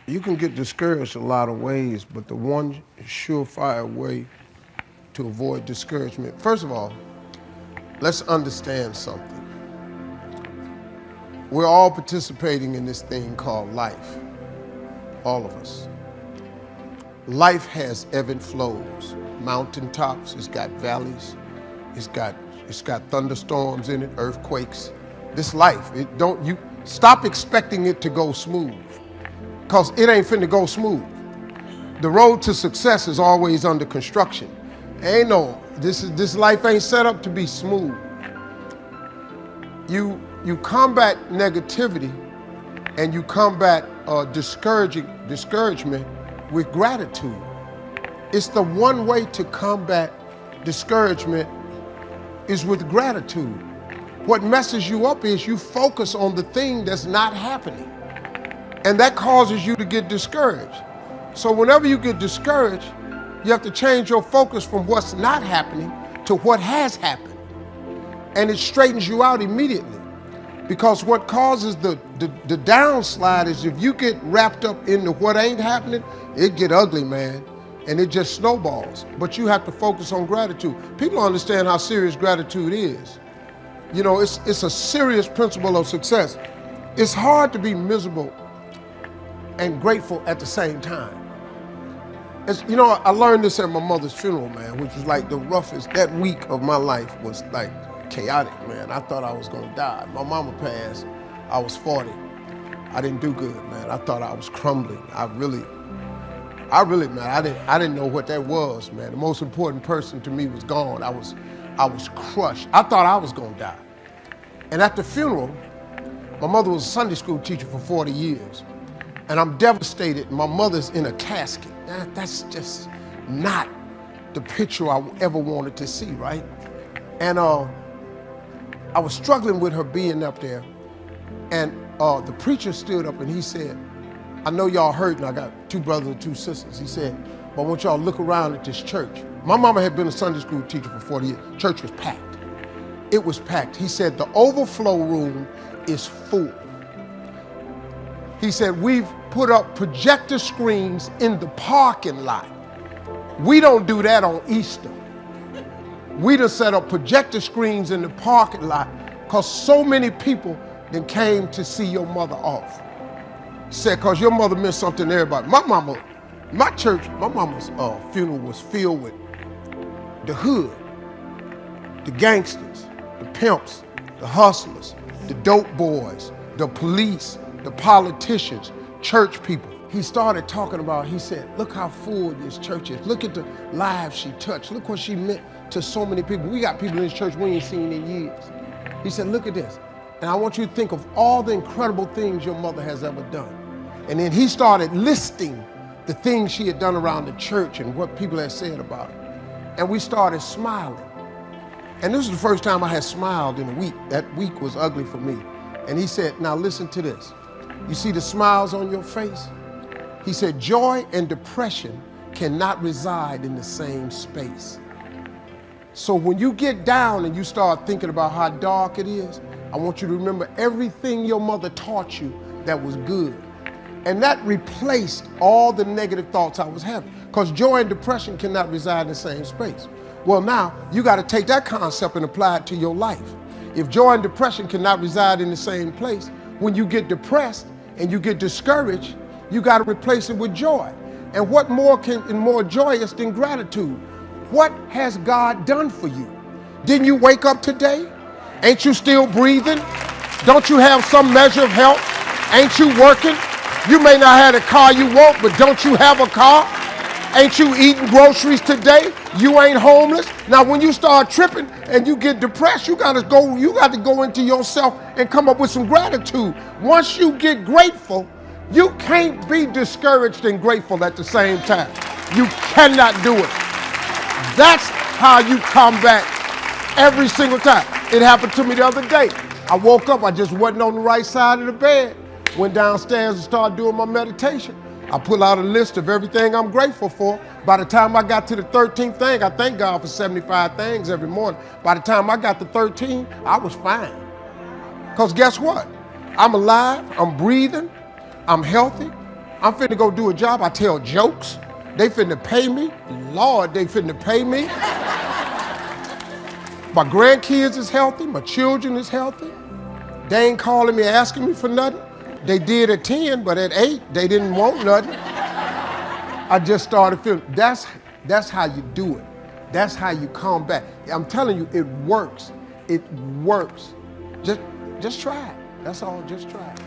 You can get discouraged a lot of ways, but the one surefire way to avoid discouragement, first of all, let's understand something. We're all participating in this thing called life, all of us. Life has ebb and flows, mountaintops, it's got valleys, it's got thunderstorms in it, earthquakes. This life, you stop expecting it to go smooth, because it ain't finna go smooth. The road to success is always under construction. This life ain't set up to be smooth. You combat negativity and you combat discouragement with gratitude. It's the one way to combat discouragement is with gratitude. What messes you up is you focus on the thing that's not happening, and that causes you to get discouraged. So whenever you get discouraged, you have to change your focus from what's not happening to what has happened, and it straightens you out immediately. Because what causes the downslide is if you get wrapped up into what ain't happening, it get ugly, man, and it just snowballs. But you have to focus on gratitude. People don't understand how serious gratitude is. You know, it's a serious principle of success. It's hard to be miserable and grateful at the same time. I learned this at my mother's funeral, man, which was like the roughest. That week of my life was like chaotic, man. I thought I was gonna die. My mama passed, I was 40. I didn't do good, man. I thought I was crumbling. I really, man, I didn't know what that was, man. The most important person to me was gone. I was crushed. I thought I was gonna die. And at the funeral, my mother was a Sunday school teacher for 40 years. And I'm devastated. My mother's in a casket. That's just not the picture I ever wanted to see, right? And I was struggling with her being up there. And the preacher stood up and he said, I know y'all hurting. I got 2 brothers and 2 sisters. He said, but I want y'all to look around at this church. My mama had been a Sunday school teacher for 40 years. Church was packed. It was packed. He said, the overflow room is full. He said, we've put up projector screens in the parking lot. We don't do that on Easter. We done set up projector screens in the parking lot because so many people then came to see your mother off. Said, because your mother meant something to everybody. My mama's funeral was filled with the hood, the gangsters, the pimps, the hustlers, the dope boys, the police, the politicians, church people. He started talking about, he said, look how full this church is. Look at the lives she touched. Look what she meant to so many people. We got people in this church we ain't seen in years. He said, look at this. And I want you to think of all the incredible things your mother has ever done. And then he started listing the things she had done around the church and what people had said about her. And we started smiling. And this was the first time I had smiled in a week. That week was ugly for me. And he said, now listen to this. You see the smiles on your face? He said, joy and depression cannot reside in the same space. So when you get down and you start thinking about how dark it is, I want you to remember everything your mother taught you that was good. And that replaced all the negative thoughts I was having. Because joy and depression cannot reside in the same space. Well, now you got to take that concept and apply it to your life. If joy and depression cannot reside in the same place, when you get depressed and you get discouraged, you got to replace it with joy. And what more joyous than gratitude? What has God done for you? Didn't you wake up today? Ain't you still breathing? Don't you have some measure of health? Ain't you working? You may not have the car you want, but don't you have a car? Ain't you eating groceries today? You ain't homeless. Now, when you start tripping and you get depressed, you got to go into yourself and come up with some gratitude. Once you get grateful, you can't be discouraged and grateful at the same time. You cannot do it. That's how you combat every single time. It happened to me the other day. I woke up, I just wasn't on the right side of the bed. Went downstairs and started doing my meditation. I pull out a list of everything I'm grateful for. By the time I got to the 13th thing, I thank God for 75 things every morning. By the time I got to 13, I was fine. Because guess what? I'm alive, I'm breathing, I'm healthy, I'm finna go do a job. I tell jokes. They finna pay me. Lord, they finna pay me. My grandkids is healthy. My children is healthy. They ain't calling me asking me for nothing. They did at 10, but at 8, they didn't want nothing. I just started feeling, that's how you do it. That's how you come back. I'm telling you, it works. It works. Just try it. That's all, just try it.